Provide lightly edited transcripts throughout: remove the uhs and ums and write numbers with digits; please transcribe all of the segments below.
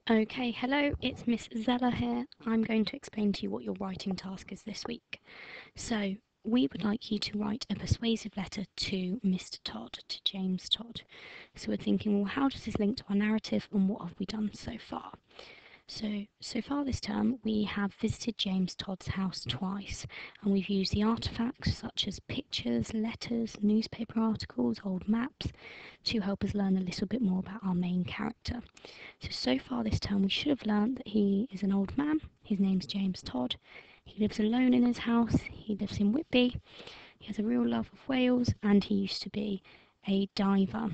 Okay, hello, it's Miss Zella here. I'm going to explain to you what your writing task is this week. So, we would like you to write a persuasive letter to Mr. Todd, to James Todd. So, we're thinking, well, how does this link to our narrative and what have we done so far? So far this term, we have visited James Todd's house twice, and we've used the artefacts such as pictures, letters, newspaper articles, old maps to help us learn a little bit more about our main character. So far this term, we should have learnt that he is an old man. His name's James Todd. He lives alone in his house. He lives in Whitby. He has a real love of whales, and he used to be a diver.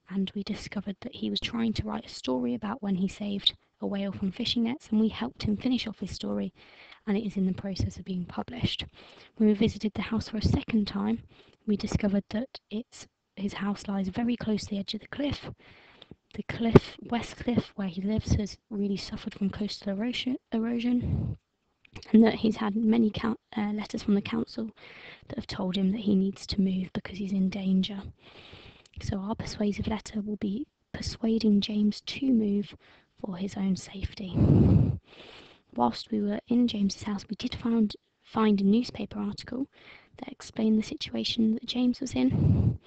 And we discovered that he was trying to write a story about when he saved a whale from fishing nets, and we helped him finish off his story, and it is in the process of being published. When we visited the house for a second time, we discovered that his house lies very close to the edge of the cliff. The cliff, West Cliff, where he lives, has really suffered from coastal erosion, and that he's had many letters from the council that have told him that he needs to move because he's in danger. So our persuasive letter will be persuading James to move for his own safety. Whilst we were in James's house, we did find a newspaper article that explained the situation that James was in,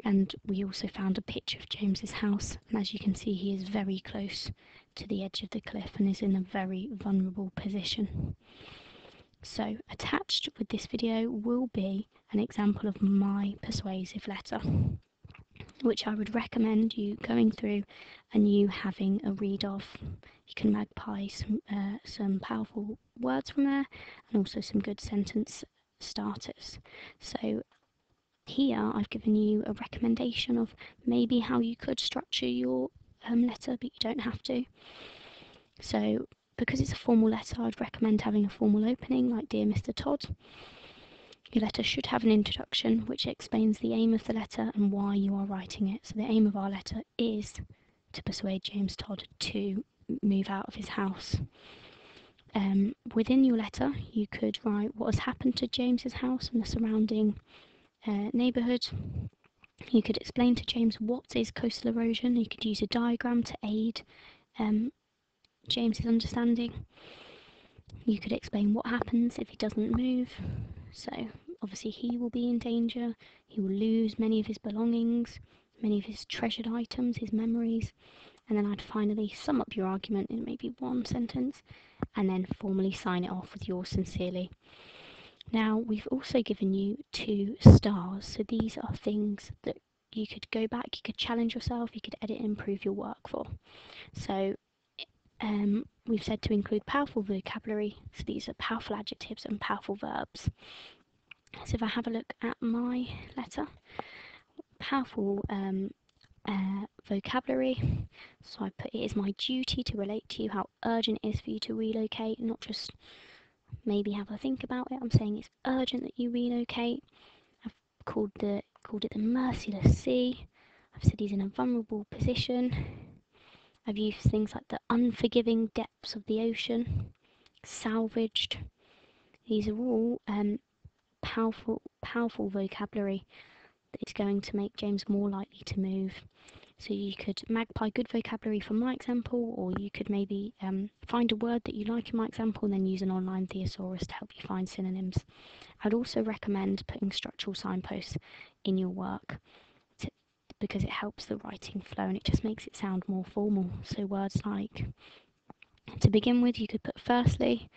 and we also found a picture of James's house, and as you can see, he is very close to the edge of the cliff and is in a very vulnerable position. So attached with this video will be an example of my persuasive letter, which I would recommend you going through and you having a read of. You can magpie some powerful words from there, and also some good sentence starters. So here I've given you a recommendation of maybe how you could structure your letter, but you don't have to. So because it's a formal letter, I'd recommend having a formal opening like Dear Mr. Todd. Your letter should have an introduction which explains the aim of the letter and why you are writing it. So the aim of our letter is to persuade James Todd to move out of his house. Within your letter, you could write what has happened to James's house and the surrounding neighbourhood. You could explain to James what is coastal erosion. You could use a diagram to aid James's understanding. You could explain what happens if he doesn't move. So obviously he will be in danger. He will lose many of his belongings, many of his treasured items, his memories. And then I'd finally sum up your argument in maybe one sentence and then formally sign it off with yours sincerely. Now, we've also given you 2 stars, so these are things that you could go back, you could challenge yourself, you could edit and improve your work for. So we've said to include powerful vocabulary, so these are powerful adjectives and powerful verbs. So if I have a look at my letter, powerful vocabulary, so I put, it is my duty to relate to you how urgent it is for you to relocate, not just maybe have a think about it. I'm saying it's urgent that you relocate. I've called it the merciless sea. I've said he's in a vulnerable position. I've used things like the unforgiving depths of the ocean, salvaged. These are all powerful vocabulary that is going to make James more likely to move. So you could magpie good vocabulary from my example, or you could maybe find a word that you like in my example and then use an online thesaurus to help you find synonyms. I'd also recommend putting structural signposts in your work because it helps the writing flow and it just makes it sound more formal. So words like, to begin with, you could put firstly,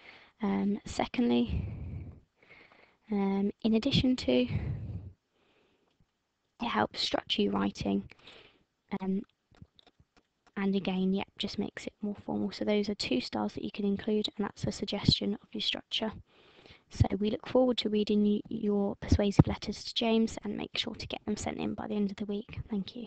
secondly, in addition to. It helps structure your writing. And again, yep, just makes it more formal. So those are 2 stars that you can include, and that's a suggestion of your structure. So we look forward to reading your persuasive letters to James, and make sure to get them sent in by the end of the week. Thank you.